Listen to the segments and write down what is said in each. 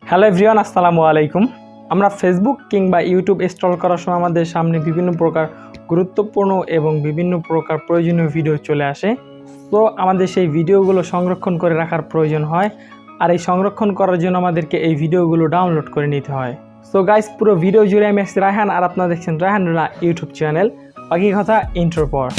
Hello everyone, আসসালামু আলাইকুম। আমরা ফেসবুক কিংবা ইউটিউব ইনস্টল করার সময় আমাদের সামনে বিভিন্ন প্রকার গুরুত্বপূর্ণ এবং বিভিন্ন প্রকার প্রয়োজনীয় ভিডিও চলে আসে। তো আমাদের সেই ভিডিওগুলো সংরক্ষণ করে রাখার প্রয়োজন হয়, আর এই সংরক্ষণ করার জন্য আমাদেরকে এই ভিডিওগুলো ডাউনলোড করে নিতে হয়। সো গাইস, পুরো ভিডিও জুড়ে আমি আছি রায়হান, আর আপনারা দেখছেন রায়হান রানা ইউটিউব চ্যানেল। বাকি কথা ইন্ট্রোর পর।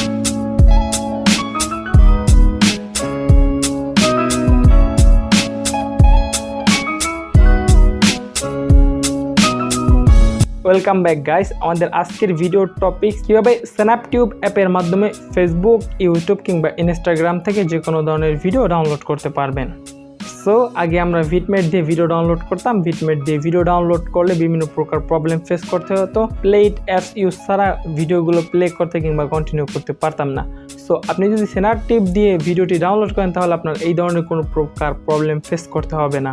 Welcome back guys. আমাদের আজকের ভিডিওর টপিক কীভাবে স্ন্যাপটিউব অ্যাপের মাধ্যমে ফেসবুক, ইউটিউব কিংবা ইনস্টাগ্রাম থেকে যে কোনো ধরনের ভিডিও ডাউনলোড করতে পারবেন। সো আগে আমরা ভিটমেট দিয়ে ভিডিও ডাউনলোড করতাম। ভিটমেট দিয়ে ভিডিও ডাউনলোড করলে বিভিন্ন প্রকার প্রবলেম ফেস করতে হতো। প্লেট অ্যাপস ইউজ ছাড়া ভিডিওগুলো প্লে করতে কিংবা কন্টিনিউ করতে পারতাম না। সো আপনি যদি স্ন্যাপটিউব দিয়ে ভিডিওটি ডাউনলোড করেন তাহলে আপনার এই ধরনের কোনো প্রকার প্রবলেম ফেস করতে হবে না।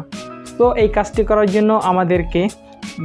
তো এই কাজটি করার জন্য আমাদেরকে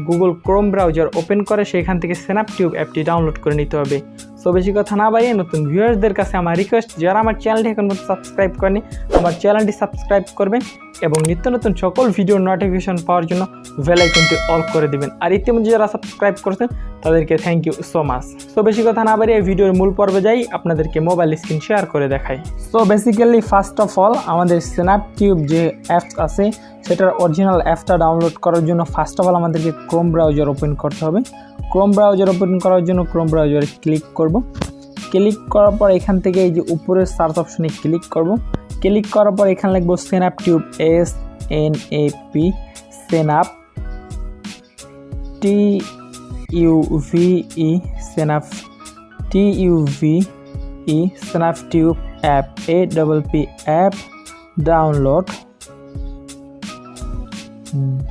গুগল ক্রোম ব্রাউজার ওপেন করে সেখান থেকে স্ন্যাপটিউব অ্যাপটি ডাউনলোড করে নিতে হবে। সো বেশি কথা না বাড়িয়ে নতুন ভিউয়ার্সদের কাছে আমার রিকোয়েস্ট, যারা আমার চ্যানেলটি এখন পর্যন্ত সাবস্ক্রাইব করেনি আমার চ্যানেলটি সাবস্ক্রাইব করবেন এবং নিত্য নতুন সকল ভিডিওর নোটিফিকেশন পাওয়ার জন্য বেল আইকনটি অল করে দেবেন। আর ইতিমধ্যে যারা সাবস্ক্রাইব করেছেন তাদেরকে thank you so much. So বেশি কথা না বাড়িয়ে ভিডিওর মূল পর্বে যাই, আপনাদেরকে মোবাইল স্ক্রিন শেয়ার করে দেখাই। So basically first of all আমাদের স্ন্যাপটিউব যে অ্যাপস আছে সেটার অরিজিনাল অ্যাপটা ডাউনলোড করার জন্য ফার্স্ট অফ অল আমাদেরকে ক্রোম ব্রাউজার ওপেন করতে হবে। ক্রোম ব্রাউজার ওপেন করার জন্য ক্রোম ব্রাউজারে ক্লিক করব। ক্লিক করার পর এখান থেকে এই যে উপরের সার্চ অপশনে ক্লিক করব। ক্লিক করার পর এখানে লিখব Snaptube, SNAP, snap TUVE, snap TUVE, Snaptube app, APP app download,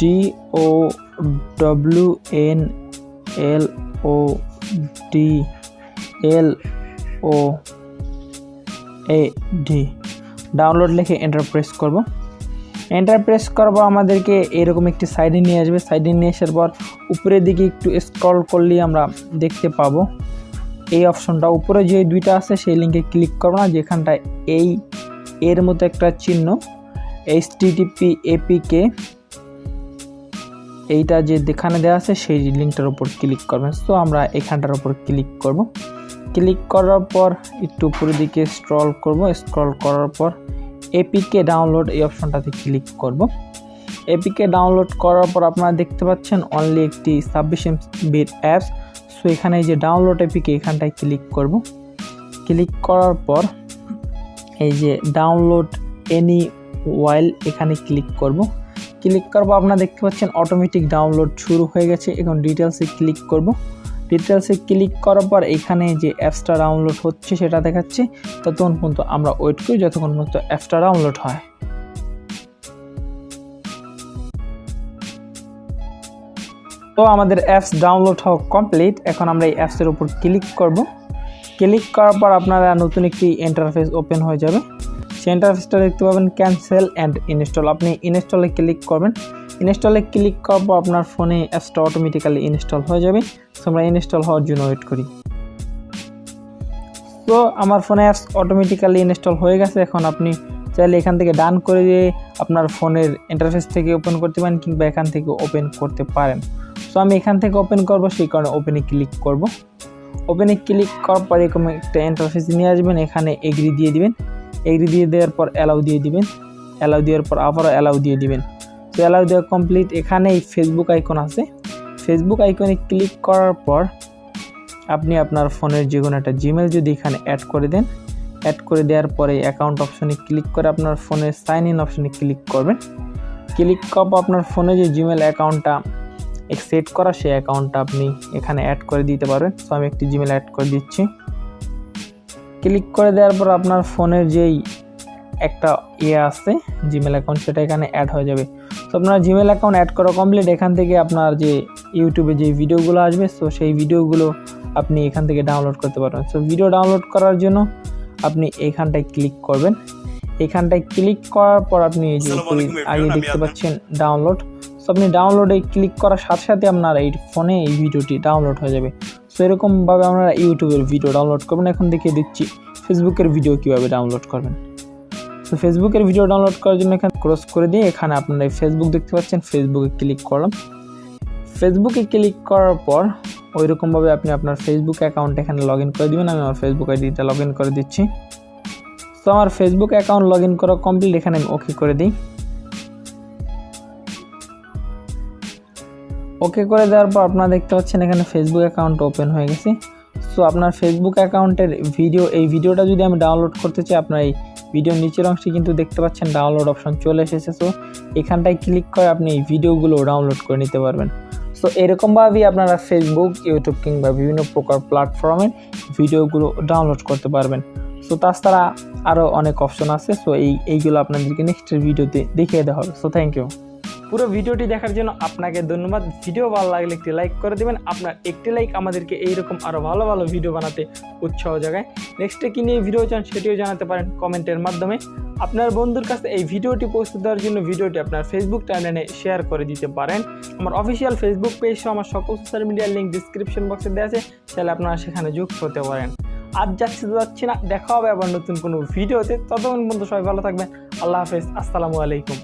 DOWNLOAD download লিখে এন্টার প্রেস করব। এন্টার প্রেস করব আমাদেরকে এরকম একটি সাইডে নিয়ে আসবে। সাইডে নিয়ে আসার পর উপরের দিকে একটু স্ক্রল করলেই আমরা দেখতে পাবো এই অপশনটা। উপরে যে দুইটা আছে সেই লিঙ্কে ক্লিক করব না, যেখানটায় এর মতো একটা চিহ্ন HTTP APK এইটা যে যেখানে দেওয়া আছে সেই লিঙ্কটার উপর ক্লিক করবেন। সো আমরা এখানটার উপর ক্লিক করব। ক্লিক করার পর একটু উপরের দিকে স্ক্রল করব। স্ক্রল করার পর APK ডাউনলোড এই অপশনটাতে ক্লিক করব। APK ডাউনলোড করার পর আপনারা দেখতে পাচ্ছেন অনলি একটি 26 MB অ্যাপস। সো এখানে এই যে ডাউনলোড APK এখানটায় ক্লিক করব। ক্লিক করার পর এই যে ডাউনলোড এনি ওয়াইল এখানে ক্লিক করব। ক্লিক করবো, আপনারা দেখতে পাচ্ছেন অটোমেটিক ডাউনলোড শুরু হয়ে গেছে। এখন ডিটেলসে ক্লিক করব। ডিটেলসে ক্লিক করার পর এখানে যে অ্যাপসটা ডাউনলোড হচ্ছে সেটা দেখাচ্ছে। ততক্ষণ পর্যন্ত আমরা ওয়েট করি যতক্ষণ পর্যন্ত অ্যাপসটা ডাউনলোড হয়। তো আমাদের অ্যাপস ডাউনলোড হওয়া কমপ্লিট। এখন আমরা এই অ্যাপসের উপর ক্লিক করব। ক্লিক করার পর আপনারা নতুন একটি ইন্টারফেস ওপেন হয়ে যাবে। সেই ইন্টারফেসটা দেখতে পাবেন ক্যান্সেল অ্যান্ড ইনস্টল। আপনি ইনস্টলে ক্লিক করবেন। ইনস্টলে ক্লিক করার পর আপনার ফোনে অ্যাপসটা অটোমেটিক্যালি ইনস্টল হয়ে যাবে। সো আমরা ইনস্টল হওয়ার জন্য ওয়েট করি। তো আমার ফোনে অ্যাপস অটোমেটিক্যালি ইনস্টল হয়ে গেছে। এখন আপনি চাইলে এখান থেকে ডান করে দিয়ে আপনার ফোনের ইন্টারফেস থেকে ওপেন করতে পারেন কিংবা এখান থেকে ওপেন করতে পারেন। সো আমি এখান থেকে ওপেন করব, সেই কারণে ওপেনে ক্লিক করব। ওপেনে ক্লিক করার পর এরকম একটা ইন্টারফেস নিয়ে আসবেন। এখানে এগ্রি দিয়ে দিবেন। এগ্রি দিয়ে দেওয়ার পর অ্যালাউ দিয়ে দিবেন। অ্যালাউ দেওয়ার পর আবারও অ্যালাউ দিয়ে দিবেন। তো অ্যালাউ দেওয়া কমপ্লিট। এখানে এই ফেসবুক আইকন আছে। ফেসবুক আইকনে ক্লিক করার পর আপনি আপনার ফোনের যে কোনো একটা জিমেল যদি এখানে অ্যাড করে দেন, অ্যাড করে দেওয়ার পরে অ্যাকাউন্ট অপশনে ক্লিক করে আপনার ফোনের সাইন ইন অপশনে ক্লিক করবেন। ক্লিক করার পর আপনার ফোনে যে জিমেল অ্যাকাউন্টটা সেট করা সেই অ্যাকাউন্টটা আপনি এখানে অ্যাড করে দিতে পারবেন। সো আমি একটি জিমেল অ্যাড করে দিচ্ছি। ক্লিক করে দেওয়ার পর আপনার ফোনের যেই একটা আছে জিমেল অ্যাকাউন্ট সেটা এখানে অ্যাড হয়ে যাবে। তো আপনার জিমেল অ্যাকাউন্ট অ্যাড করা কমপ্লিট। এখান থেকে আপনার যে ইউটিউবে যে ভিডিওগুলো আসবে সো সেই ভিডিওগুলো আপনি এখান থেকে ডাউনলোড করতে পারবেন। সো ভিডিও ডাউনলোড করার জন্য আপনি এইখানটায় ক্লিক করবেন। এখানটায় ক্লিক করার পর আপনি এই যে আগে দেখতে পাচ্ছেন ডাউনলোড। সো আপনি ডাউনলোডে ক্লিক করার সাথে সাথে আপনার এই ফোনে এই ভিডিওটি ডাউনলোড হয়ে যাবে। সো এরকমভাবে আপনারা ইউটিউবের ভিডিও ডাউনলোড করবেন। এখন দেখিয়ে দিচ্ছি ফেসবুকের ভিডিও কীভাবে ডাউনলোড করবেন। তো ফেসবুকের ভিডিও ডাউনলোড করার জন্য এখানে ক্রস করে দিয়ে এখানে আপনারা ফেসবুক দেখতে পাচ্ছেন, ফেসবুকে ক্লিক করলাম। ফেসবুকে ক্লিক করার পর ওইরকমভাবে আপনি আপনার ফেসবুক অ্যাকাউন্ট এখানে লগ ইন করে দেবেন। আমি আমার ফেসবুক আইডিটা লগ ইন করে দিচ্ছি। তো আমার ফেসবুক অ্যাকাউন্ট লগ ইন করা কমপ্লিট, এখানে আমি ওকে করে দিই। ওকে করে দেওয়ার পর আপনারা দেখতে পাচ্ছেন এখানে ফেসবুক অ্যাকাউন্ট ওপেন হয়ে গেছে। সো আপনার ফেসবুক অ্যাকাউন্টের এই ভিডিওটা যদি আমি ডাউনলোড করতে চাই, আপনার এই ভিডিওর নিচের অংশে কিন্তু দেখতে পাচ্ছেন ডাউনলোড অপশন চলে এসেছে। সো এখানটায় ক্লিক করে আপনি এই ভিডিওগুলো ডাউনলোড করে নিতে পারবেন। সো এরকমভাবেই আপনারা ফেসবুক, ইউটিউব কিংবা বিভিন্ন প্রকার প্ল্যাটফর্মের ভিডিওগুলো ডাউনলোড করতে পারবেন। সো তাছাড়া আরও অনেক অপশন আছে। সো এইগুলো আপনাদেরকে নেক্সটের ভিডিওতে দেখিয়ে দেওয়া হবে। So thank you. পুরো ভিডিওটি দেখার জন্য আপনাকে ধন্যবাদ। ভিডিও ভালো লাগলে একটি লাইক করে দেবেন। আপনার একটি লাইক আমাদেরকে এইরকম আরও ভালো ভালো ভিডিও বানাতে উৎসাহ জাগায়। নেক্সটে কী নিয়ে ভিডিও চান সেটিও জানাতে পারেন কমেন্টের মাধ্যমে। আপনার বন্ধুর কাছে এই ভিডিওটি পৌঁছে দেওয়ার জন্য ভিডিওটি আপনার ফেসবুক টাইমলাইনে শেয়ার করে দিতে পারেন। আমার অফিসিয়াল ফেসবুক পেজ সহ আমার সকল সোশ্যাল মিডিয়ার লিঙ্ক ডিসক্রিপশন বক্সে দেওয়া আছে, চাইলে আপনারা সেখানে যুক্ত হতে পারেন। আজ যাচ্ছি না, দেখা হবে আবার নতুন কোনো ভিডিওতে। ততক্ষণ পর্যন্ত সবাই ভালো থাকবেন। আল্লাহ হাফেজ। আসসালামু আলাইকুম।